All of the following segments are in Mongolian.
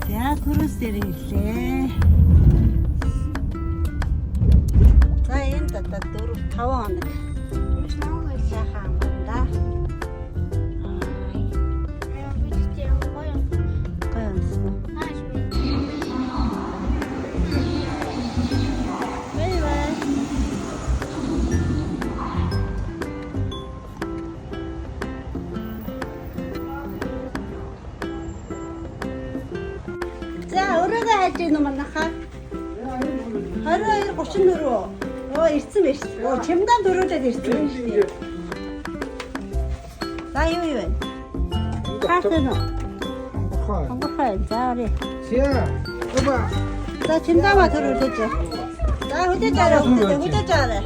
За түрүүс дээр ирлээ. За энэ дата 4-5 хоног. Сайхан амганда. За өрөөгөө хайж ийн юм манайхаа. 22:34. Оо ирсэн байж. Оо чимдан дөрөвдөд ирсэн байж тий. За юу вэ? Хаасан уу? Хангахай. За орё. Сия. Оба. За чимдаа төрүүлж. За хөдөөж арай хөдөөж арай.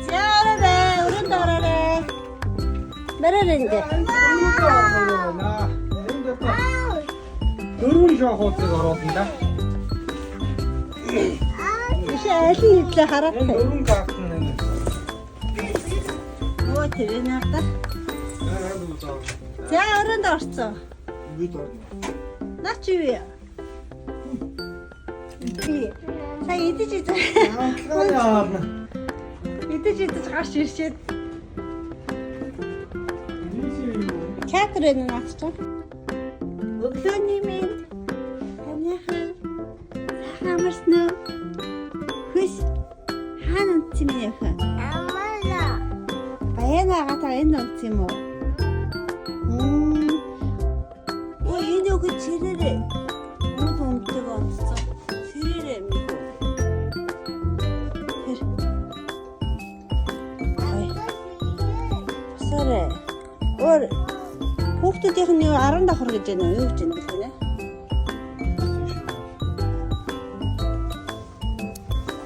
За арай өрөнд арай. Мэрэрэнгэ. Дөрвөн шахуултыг оруулсан да. Ишээ айлын хэвлээ хараад. Дөрвөн картн нэг. Оо тэр надаа. За өрөнд орцсон. Наач юу вэ? Би сая идэж идэж. Идэж идэж гарч ирчээд. Чатрын наачсан. Өглөөний минь таньхан хамарснаа хүс хаана унтсан юм яха? Амала. Баяна гата энэ унтсан юм уу? Ой энэ үг чирээрээ. Мөн унтдаг онцсон. Чирээрээ юм уу? Ой. Сарэ. Ор хүүхдүүдийнх нь 10 давхар гэж байна уу? Юу гэж байна бэлээ?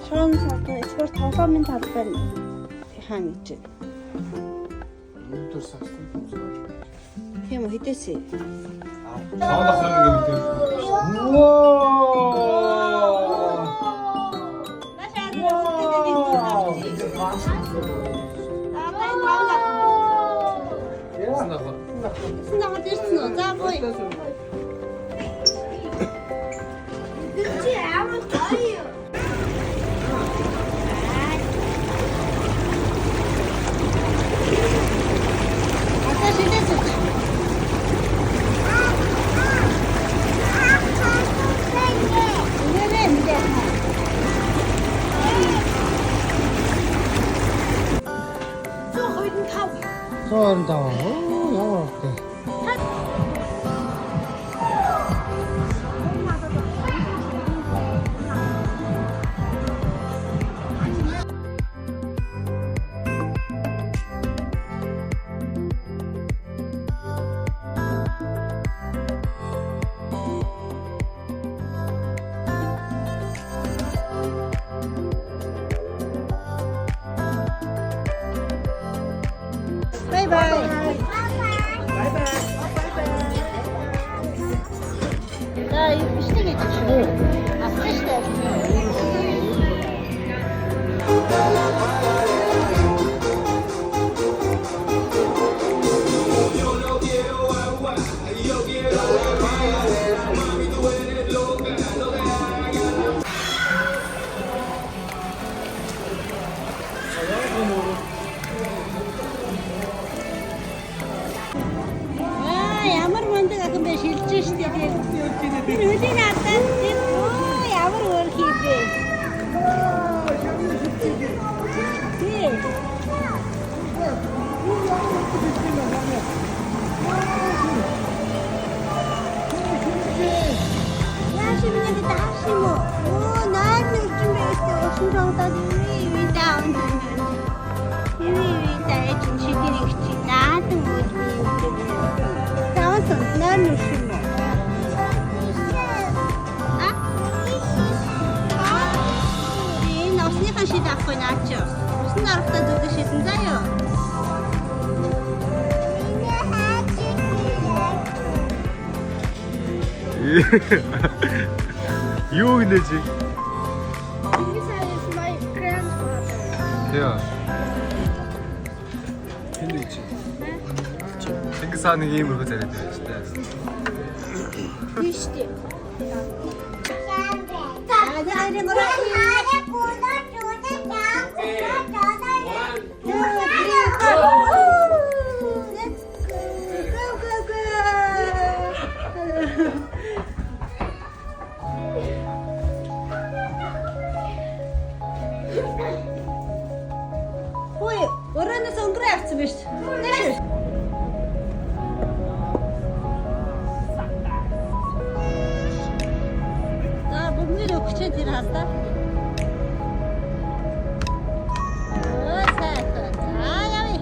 Шон сатан спорт тоглоомын талбай хаан гэж байна. Өнөөдөр састан томсгоо. Тийм үү хэдээсээ? Саалах юм гэмтэй. Воо! Синаа дэрсэн үү? За бой. Чи амар таяа. Атаа шидэс. Соорн таа. Оо яа. Bye bye. 자, 이 비슷하게 해주시오. 아, 프레시다. Ямар мандаг аган биш хэлж штэ тэгээд тэр хөлийн надад тэр ямар өөр хийвэ. Тийм. Яаш минь дааш юм уу? Оо наад нэг юм байсан. Өсөн жонтад юу даун. Юу дайч чигэрэг чи наад үгүй. Таасан наар нүшин мө. Энэ осныхан шид авахгүй наач. Усан дарахтаа зүгэж шидэн заяа. Юу гинэ чи? This is my grandfather. Яа. Чингис хааны иймэрхүү заряд байж таа. işte. Hadi hadi buraya. Ой, оранаас өнгөрөө явцсан биз? Нэр. За бүгд өгчээ тэр хастаа. Ой сайхан. За явъя.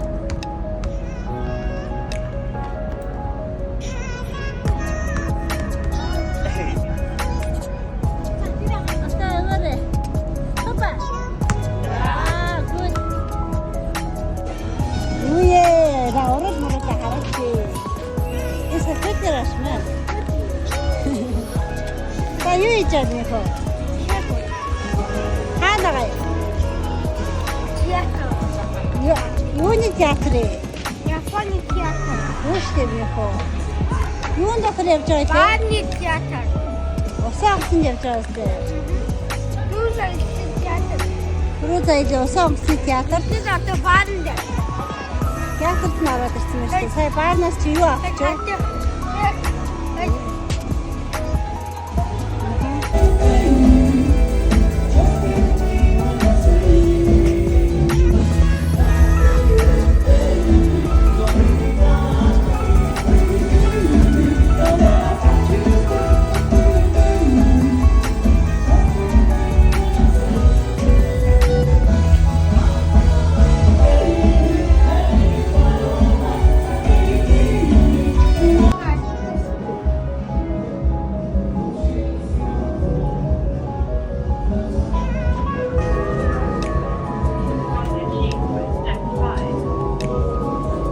Астаа яваарэ. Хопа. Good. Уе, да орол морол хараач. Эсэ фэтераш мэн. Та юу хийж байгаа юм бэ? Хаанаа? Театр. Юуны театр ээ? Японы театр. Үштэй би хоо. Юунд дотор явж байгаа вэ? Баарны театр. Усан амтанд явж байгаа үстэй. Руза театр. Руза или усан амтны театр? Бид одоо баарнд. Театрт нь ороод ирсэн юм шүү. Сая баарнаас чи юу авч вэ?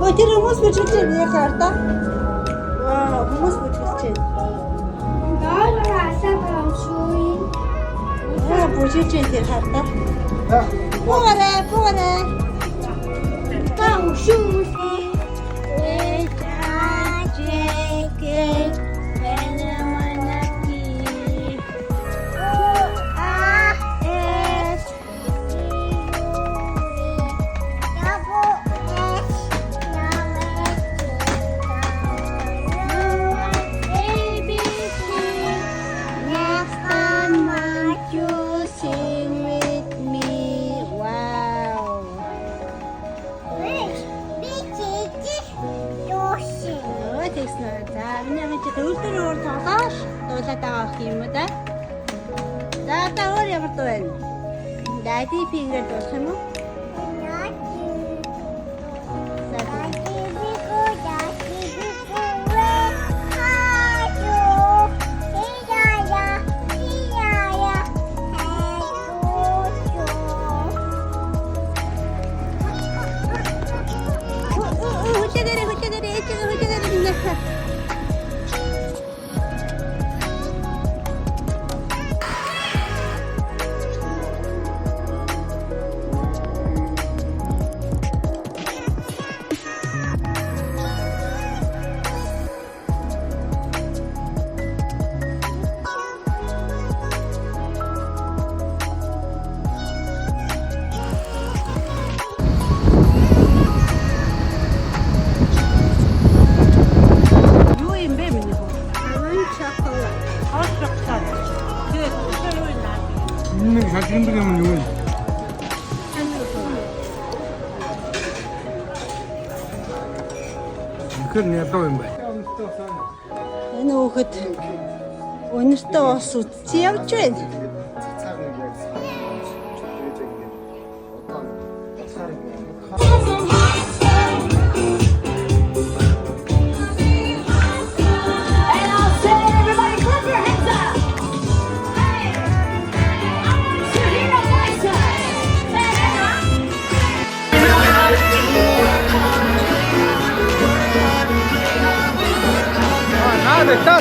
Ой, тэр хүмүүс бүжгэлж байна яхаар та. Вау, хүмүүс бүжгэлж байна. Бүжгэлж байна тэр хар та. Пуурэ. Таа шүү. За, миний хажууд өлтөр өөр тоглоош дуулаад байгаа юм уу да? За, та өөр ямар дуу байна? Дади фингер дуулах юм уу? Нэг хажигдаг юм юу вэ? Тэгэхээр ядуу юм байна. Энэ хүүхэд өнөртөө ус үтцэн явж байна. Nada, tá.